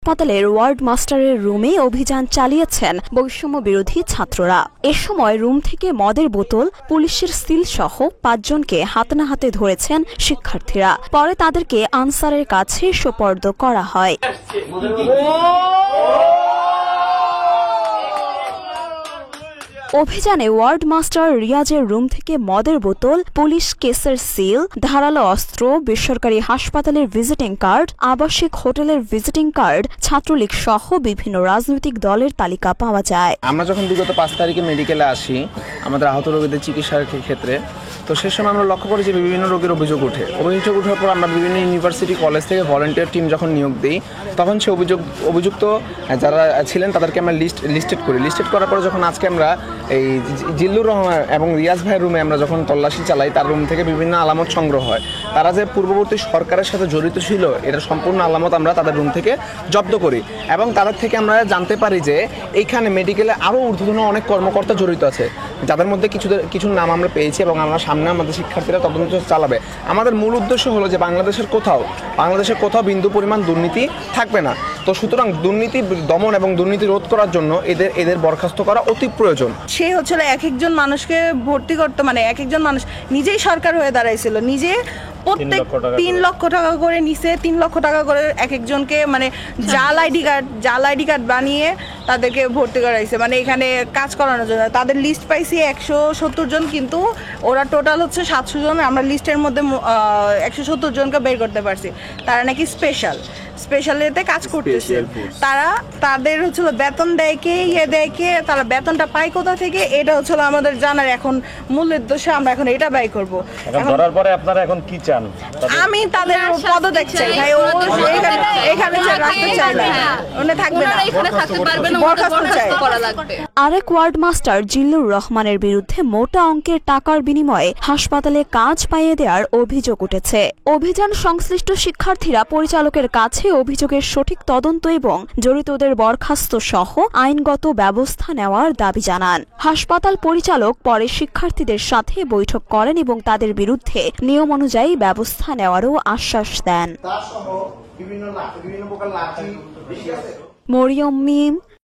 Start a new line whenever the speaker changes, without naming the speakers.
হাসপাতালের ওয়ার্ড মাস্টারের রুমে অভিযান চালিয়েছেন বৈষম্য বিরোধী ছাত্ররা। এ সময় রুম থেকে মদের বোতল, পুলিশের সিল সহ ৫ জনকে হাতে ধরেছেন শিক্ষার্থীরা। পরে তাদেরকে আনসারের কাছে সোপর্দ করা হয়। অভিযানে ওয়ার্ড মাস্টার রিয়াজের রুম থেকে মদের বোতল, পুলিশ কেসের সিল, ধারালো অস্ত্র, বেসরকারি হাসপাতালের ভিজিটিং কার্ড, আবাসিক হোটেলের ভিজিটিং কার্ড, ছাত্রলীগ সহ বিভিন্ন রাজনৈতিক দলের তালিকা পাওয়া যায়।
আমরা যখন বিগত ৫ তারিখে মেডিকেলে আসি আমাদের আহত রোগীদের চিকিৎসার ক্ষেত্রে, তো সে সময় আমরা লক্ষ্য করি যে বিভিন্ন রোগের অভিযোগ ওঠার পর আমরা বিভিন্ন ইউনিভার্সিটি কলেজ থেকে ভলান্টিয়ার টিম যখন নিয়োগ দিই, তখন সে অভিযুক্ত যারা ছিলেন তাদেরকে আমরা লিস্টেড করার পর যখন আজকে আমরা এই জিল্লুর রহমান এবং রিয়াজ ভাইয়ের রুমে আমরা যখন তল্লাশি চালাই, তার রুম থেকে বিভিন্ন আলামত সংগ্রহ হয়। তারা যে পূর্ববর্তী সরকারের সাথে জড়িত ছিল এটা সম্পূর্ণ আলামত আমরা তাদের রুম থেকে জব্দ করি এবং তাদের থেকে আমরা জানতে পারি যে এইখানে মেডিকেলে আরও ঊর্ধ্বতন অনেক কর্মকর্তা জড়িত আছে, যাদের মধ্যে কিছু নাম আমরা পেয়েছি এবং আমরা সামনে আমাদের শিক্ষার্থীরা তদন্ত চালাবে। আমাদের মূল উদ্দেশ্য হলো যে বাংলাদেশের কোথাও বিন্দু পরিমাণ দুর্নীতি থাকবে না। তো সুতরাং দুর্নীতি দমন এবং দুর্নীতি রোধ করার জন্য এদের বরখাস্ত করা অতি প্রয়োজন।
সে হচ্ছিল এক একজন মানুষকে ভর্তি করতে, মানে এক একজন মানুষ নিজেই সরকার হয়ে দাঁড়াইছিল, নিজে প্রত্যেক ৩ লক্ষ টাকা করে নিছে, ৩ লক্ষ টাকা করে এক একজনকে মানে জাল আইডি কার্ড বানিয়ে তাদেরকে ভর্তি করাইছে, মানে এখানে কাজ করানোর জন্য। তাদের লিস্ট পাইছি ১৭০ জন, কিন্তু ওরা টোটাল হচ্ছে 700 জন। আমরা লিস্টের মধ্যে ১৭০ জনকে বের করতে পারছি। তারা নাকি স্পেশালিতে কাজ করতেছে। তাদের হচ্ছিল বেতন দেয় কে, তারা বেতনটা পায় কোথা থেকে, এটা হচ্ছিল আমাদের জানার এখন মূল উদ্দেশ্য। আমরা এখন এটা ব্যয় করবো।
ধরার পরে আপনারা এখন কি চান?
আমি তাদের পদত্যাগ চাই ভাই, এখানে রাখতে চাই না, উনি থাকবে না, বরখাস্ত চাই।
আরেক ওয়ার্ড মাস্টার জিল্লুর রহমানের বিরুদ্ধে মোটা অঙ্কের টাকার বিনিময়ে হাসপাতালে কাজ পাইয়ে দেওয়ার অভিযোগ উঠেছে। অভিযান সংশ্লিষ্ট শিক্ষার্থীরা পরিচালকের কাছে অভিযোগের সঠিক তদন্ত এবং জড়িতদের বরখাস্ত সহ আইনগত ব্যবস্থা নেওয়ার দাবি জানান। হাসপাতাল পরিচালক পরে শিক্ষার্থীদের সাথে বৈঠক করেন এবং তাদের বিরুদ্ধে নিয়ম অনুযায়ী ব্যবস্থা নেওয়ারও আশ্বাস দেন। মরিয়ম মিম,